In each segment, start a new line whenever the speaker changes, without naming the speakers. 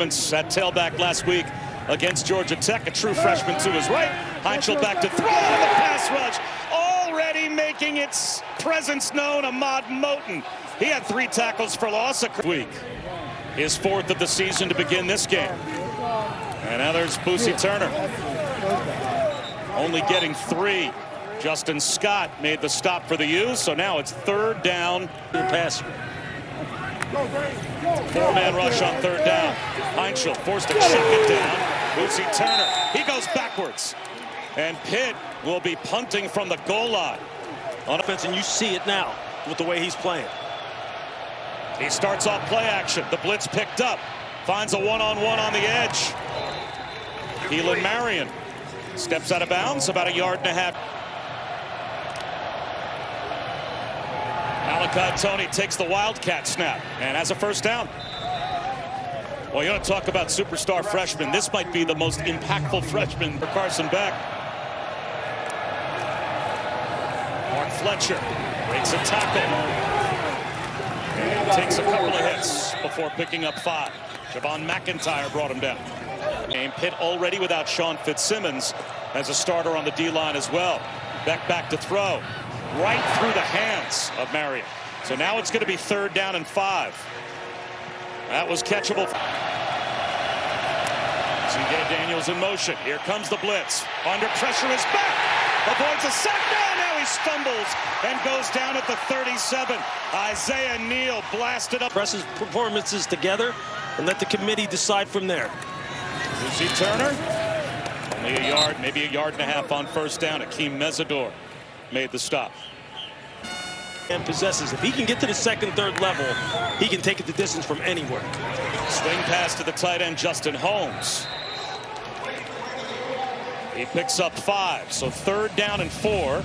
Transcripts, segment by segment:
At tailback last week against Georgia Tech, a true freshman to his right. Heinzel back to throw on the pass rush, already making its presence known. Ahmad Moten, he had 3 tackles for loss a week. His 4th of the season to begin this game. And now there's Boosie Turner, only getting 3. Justin Scott made the stop for the U, so now it's 3rd down. Pass. 4-man rush on 3rd down. Heinzel forced to check it down. Boosie Turner, he goes backwards. And Pitt will be punting from the goal line. On offense, and you see it now with the way he's playing. He starts off play action. The blitz picked up. Finds a one-on-one on the edge. Keelan Marion steps out of bounds about 1.5 yards. Malachi Tony takes the Wildcat snap and has a 1st down. Well, you want to talk about superstar freshmen. This might be the most impactful freshman for Carson Beck. Mark Fletcher breaks a tackle and takes a couple of hits before picking up 5. Javon McIntyre brought him down. Pitt already without Sean Fitzsimmons as a starter on the D-line as well. Beck back to throw. Right through the hands of Marion. So now it's going to be 3rd down and 5. That was catchable. So you get Daniels in motion. Here comes the blitz. Under pressure is back. Avoids a sack. Now he stumbles and goes down at the 37. Isaiah Neal blasted up.
Presses performances together and let the committee decide from there.
Boosie Turner. Only 1 yard, maybe 1.5 yards on 1st down. Akeem Mesidor made the stop.
And possesses. If he can get to the 2nd, 3rd level, he can take it the distance from anywhere.
Swing pass to the tight end, Justin Holmes. He picks up 5, so 3rd down and 4.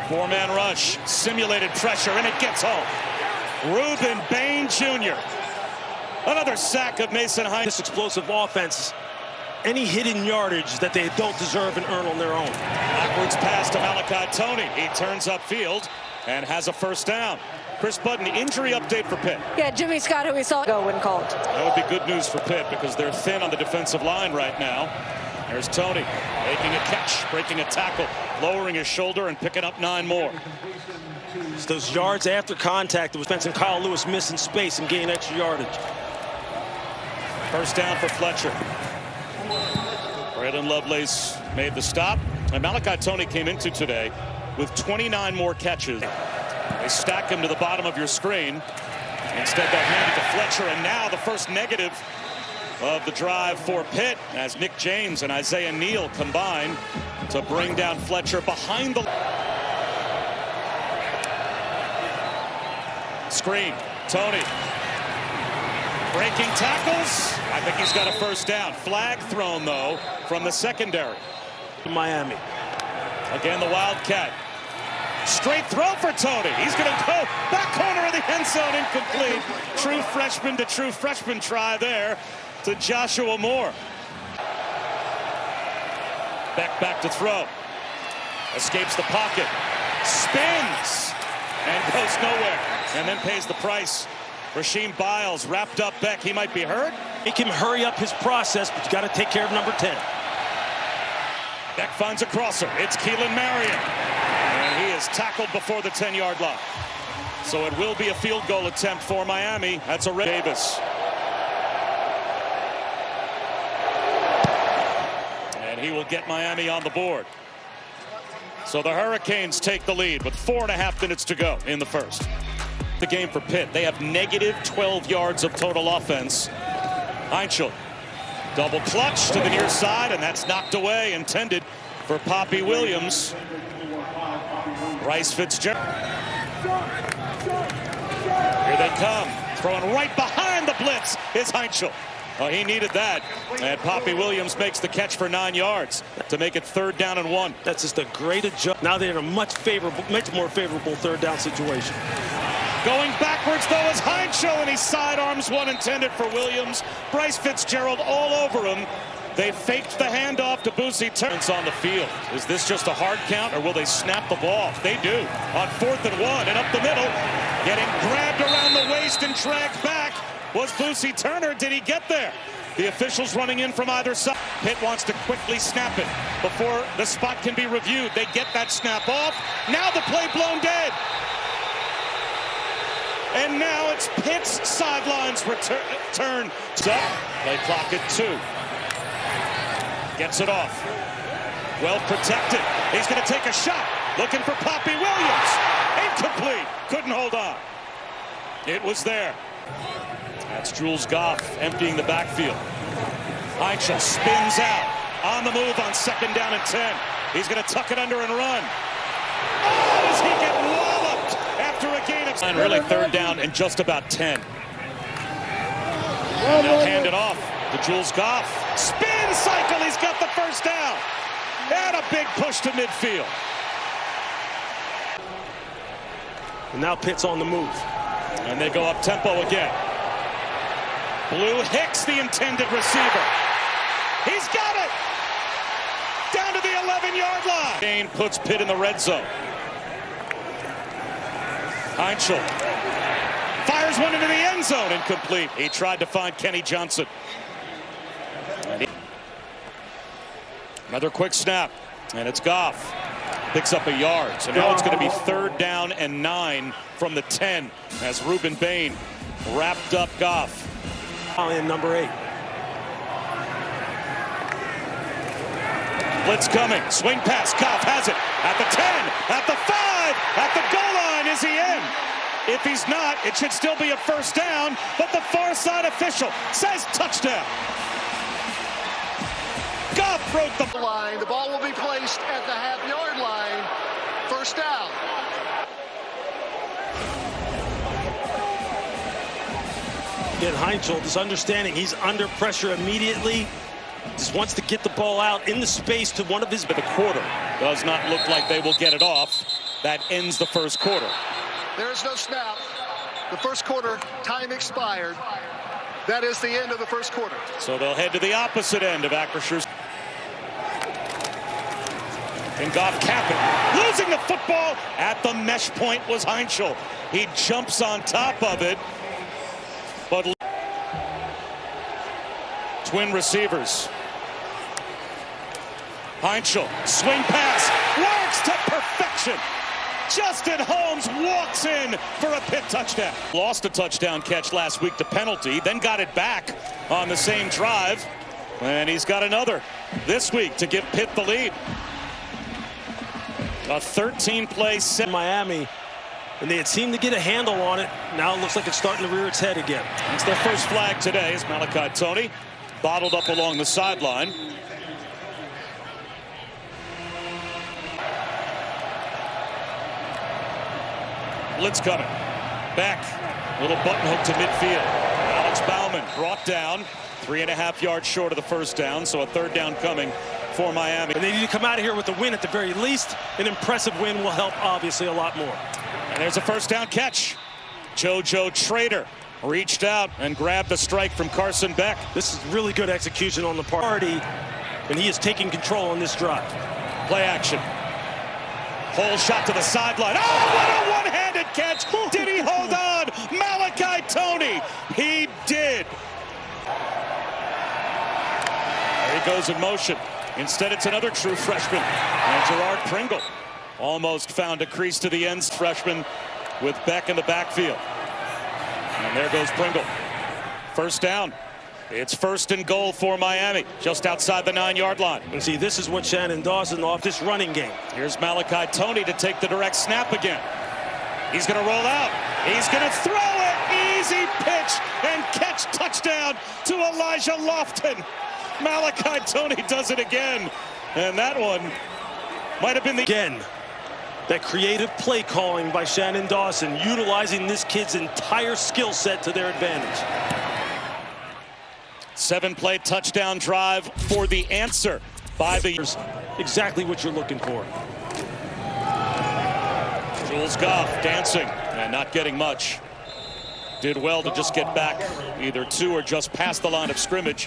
4-man rush, simulated pressure, and it gets home. Reuben Bain Jr. Another sack of Mason Heinzel.
This explosive offense, any hidden yardage that they don't deserve and earn on their own.
Backwards pass to Malachi Tony. He turns upfield and has a 1st down. Chris Budden, injury update for Pitt.
Yeah, Jimmy Scott, who we saw go when called.
That would be good news for Pitt because they're thin on the defensive line right now. There's Tony making a catch, breaking a tackle, lowering his shoulder and picking up 9 more.
It's those yards after contact that was Spence and Kyle Lewis missing space and gaining extra yardage.
1st down for Fletcher. Braylon Lovelace made the stop. And Malachi Tony came into today with 29 more catches. They stack him to the bottom of your screen. Instead, they'll hand it to Fletcher. And now the first negative of the drive for Pitt as Nick James and Isaiah Neal combine to bring down Fletcher behind the screen. Tony breaking tackles. I think he's got a 1st down. Flag thrown, though, from the secondary.
Miami.
Again, the Wildcat. Straight throw for Tony. He's going to go back corner of the end zone, incomplete. True freshman to true freshman try there to Joshua Moore. Beck back to throw. Escapes the pocket. Spins and goes nowhere. And then pays the price. Rasheem Biles wrapped up Beck. He might be hurt.
He can hurry up his process, but you got to take care of number 10.
Beck finds a crosser. It's Keelan Marion. And he is tackled before the 10-yard line. So it will be a field goal attempt for Miami. That's a Davis. And he will get Miami on the board. So the Hurricanes take the lead with 4.5 minutes to go in the 1st. The game for Pitt. They have negative 12 yards of total offense. Heinzel, double clutch to the near side, and that's knocked away, intended for Poppy Williams. Bryce Fitzgerald. Here they come, throwing right behind the blitz is Heinzel. Oh, he needed that, and Poppy Williams makes the catch for 9 yards to make it 3rd down and 1.
That's just a great adjustment. Now they're in a much more favorable 3rd down situation.
Going backwards, though, is Heinzel, and he sidearms one intended for Williams. Bryce Fitzgerald all over him. They faked the handoff to Boosie Turner on the field. Is this just a hard count, or will they snap the ball? They do on 4th and 1, and up the middle. Getting grabbed around the waist and dragged back was Boosie Turner. Did he get there? The officials running in from either side. Pitt wants to quickly snap it before the spot can be reviewed. They get that snap off. Now the play blown dead. And now it's Pitt's sidelines return. Play clock at 2. Gets it off. Well protected. He's going to take a shot. Looking for Poppy Williams. Incomplete. Couldn't hold on. It was there. That's Jules Goff emptying the backfield. Heinzel spins out. On the move on 2nd down and 10. He's going to tuck it under and run. Oh, does he get walloped after a gain of... And really 3rd down and just about 10. And they'll hand it off to Jules Goff. Spin cycle. He's got the 1st down. And a big push to midfield.
And now Pitt's on the move.
And they go up tempo again. Blue Hicks, the intended receiver. He's got it! Down to the 11-yard line. Dane puts Pitt in the red zone. Heinzel fires one into the end zone. Incomplete. He tried to find Kenny Johnson. Another quick snap. And it's Goff. Picks up a yard. So now it's going to be 3rd down and 9 from the 10 as Ruben Bain wrapped up Goff.
In number 8.
Blitz coming. Swing pass. Goff has it. At the 10. At the 5. At the goal line. Is he in? If he's not, it should still be a 1st down. But the far side official says touchdown. Goff broke the
line. The ball will be placed at the half-yard line. 1st down.
Again, Heinzel, this understanding, he's under pressure immediately. Just wants to get the ball out in the space to one of his...
But the quarter does not look like they will get it off. That ends the 1st quarter.
There's no snap. The 1st quarter, time expired. That is the end of the 1st quarter.
So they'll head to the opposite end of Acrissure's. And Goff capping. Losing the football at the mesh point was Heinzel. He jumps on top of it. But twin receivers. Heinzel, swing pass, works to perfection. Justin Holmes walks in for a Pitt touchdown. Lost a touchdown catch last week to penalty, then got it back on the same drive. And he's got another this week to give Pitt the lead. A 13-play set.
Miami. And they had seemed to get a handle on it. Now it looks like it's starting to rear its head again.
It's their first flag today as Malachi Toney bottled up along the sideline. Blitz coming. Back. Little button hook to midfield. Alex Bauman brought down. 3.5 yards short of the 1st down. So a 3rd down coming for Miami.
And they need to come out of here with a win at the very least. An impressive win will help, obviously, a lot more.
And there's a 1st down catch. JoJo Trader reached out and grabbed the strike from Carson Beck.
This is really good execution on the party, and he is taking control on this drive.
Play action. Whole shot to the sideline. Oh, what a one-handed catch. Did he hold on? Malachi Toney. He did. There he goes in motion. Instead, it's another true freshman. And Gerard Pringle almost found a crease to the ends. Freshman with Beck in the backfield. And there goes Pringle. 1st down. It's 1st and goal for Miami, just outside the 9-yard line.
And see, this is what Shannon Dawson off this running game.
Here's Malachi Toney to take the direct snap again. He's going to roll out. He's going to throw it. Easy pitch and catch, touchdown to Elijah Lofton. Malachi Toney does it again. And that one might have been the...
Again, that creative play calling by Shannon Dawson, utilizing this kid's entire skill set to their advantage.
7-play touchdown drive for the answer by the...
Exactly what you're looking for.
Jules Goff dancing and not getting much. Did well to just get back either to or just past the line of scrimmage.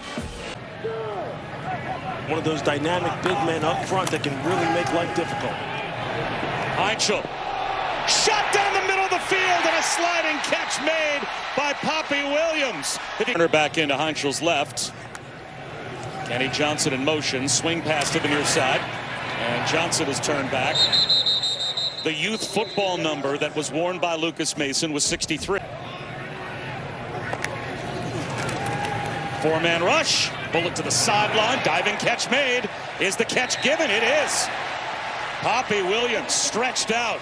One of those dynamic big men up front that can really make life difficult.
Heinzel. Shot down the middle of the field, and a sliding catch made by Poppy Williams. Back into Heinzel's left. Kenny Johnson in motion, swing pass to the near side, and Johnson is turned back. The youth football number that was worn by Lucas Mason was 63. Four-man rush, bullet to the sideline, diving catch made. Is the catch given? It is. Poppy Williams stretched out.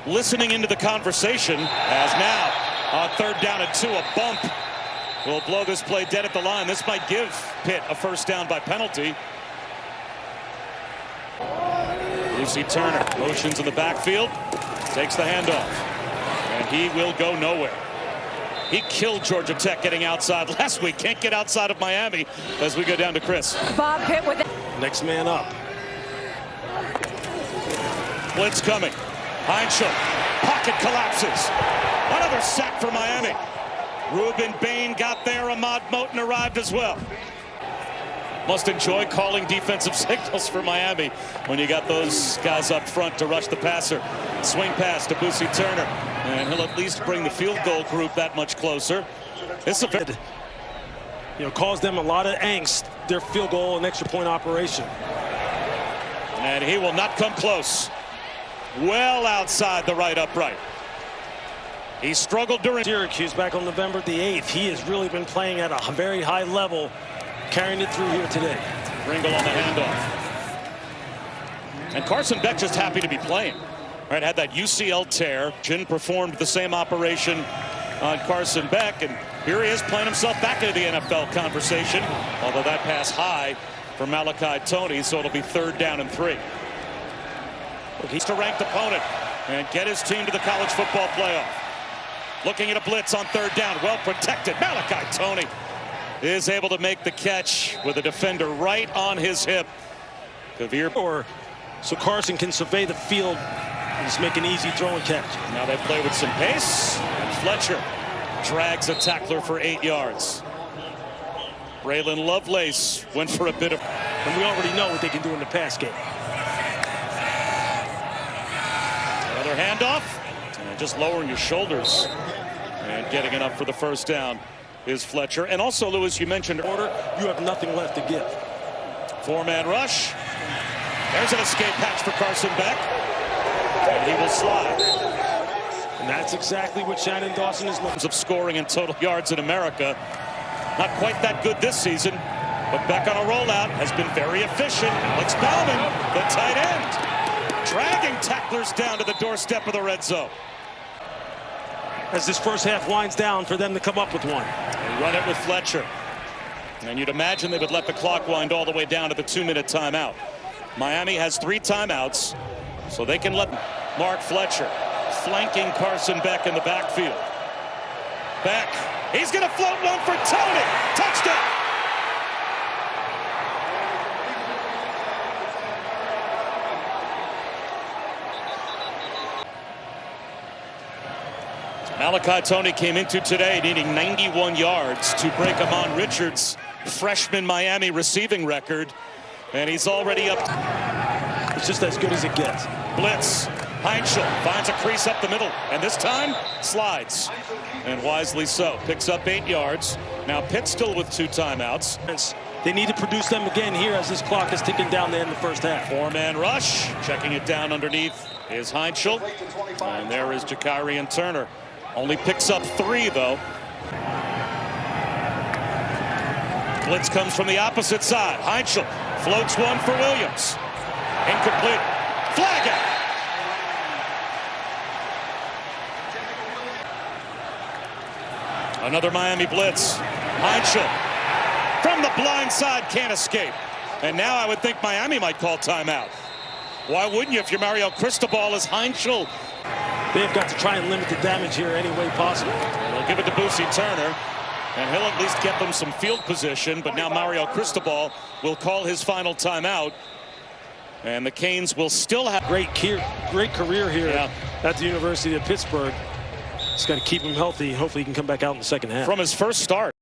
Listening into the conversation, as now on 3rd down and 2, a bump will blow this play dead at the line. This might give Pitt a first down by penalty. Lucy Turner motions in the backfield, takes the handoff, and he will go nowhere. He killed Georgia Tech getting outside last week. Can't get outside of Miami as we go down to Chris.
Bob Pitt with it.
Next man up.
Blitz coming. Heinzel. Pocket collapses. Another sack for Miami. Ruben Bain got there. Ahmad Moten arrived as well. Must enjoy calling defensive signals for Miami when you got those guys up front to rush the passer. Swing pass to Lucy Turner, and he'll at least bring the field goal group that much closer. This is
caused them a lot of angst, their field goal and extra point operation.
And he will not come close. Well outside the right upright. He struggled during
Syracuse back on November the 8th. He has really been playing at a very high level, carrying it through here today.
Ringle on the handoff. And Carson Beck just happy to be playing. All right, had that UCL tear. Jin performed the same operation on Carson Beck, and here he is playing himself back into the NFL conversation, although that pass high for Malachi Toney, so it'll be 3rd down and 3. He's a ranked opponent and get his team to the college football playoff. Looking at a blitz on 3rd down, well protected. Malachi Toney is able to make the catch with a defender right on his hip.
So Carson can survey the field and just make an easy throw and catch.
Now they play with some pace, and Fletcher drags a tackler for 8 yards. Braylon Lovelace went for a bit of...
And we already know what they can do in the pass game.
Another handoff, and just lowering your shoulders and getting enough for the first down is Fletcher. And also, Lewis, you mentioned order.
You have nothing left to give.
4-man rush. There's an escape patch for Carson Beck. And he will slide.
And that's exactly what Shannon Dawson is looking
of scoring and total yards in America. Not quite that good this season, but Beck on a rollout has been very efficient. Alex Bauman, the tight end, dragging tacklers down to the doorstep of the red zone.
As this first half winds down for them to come up with one.
They run it with Fletcher. And you'd imagine they would let the clock wind all the way down to the 2-minute timeout. Miami has 3 timeouts, so they can let Mark Fletcher flanking Carson Beck in the backfield. Beck, he's going to float one for Toney. Touchdown. Malachi Toney came into today needing 91 yards to break Amon Richards' freshman Miami receiving record, and he's already up.
It's just as good as it gets.
Blitz. Heinzel finds a crease up the middle, and this time slides, and wisely so. Picks up 8 yards. Now Pitt still with 2 timeouts.
They need to produce them again here as this clock is ticking down to end the first half.
4-man rush. Checking it down underneath is Heinzel, and there is Jakarian Turner. Only picks up 3, though. Blitz comes from the opposite side. Heinzel floats one for Williams. Incomplete. Flag out. Another Miami blitz. Heinzel from the blind side, can't escape. And now I would think Miami might call timeout. Why wouldn't you if you're Mario Cristobal as Heinzel?
They've got to try and limit the damage here any way possible.
They'll give it to Boosie Turner, and he'll at least get them some field position. But now Mario Cristobal will call his final timeout, and the Canes will still have
great career here at the University of Pittsburgh. Just got to keep him healthy. Hopefully he can come back out in the second half.
From his first start.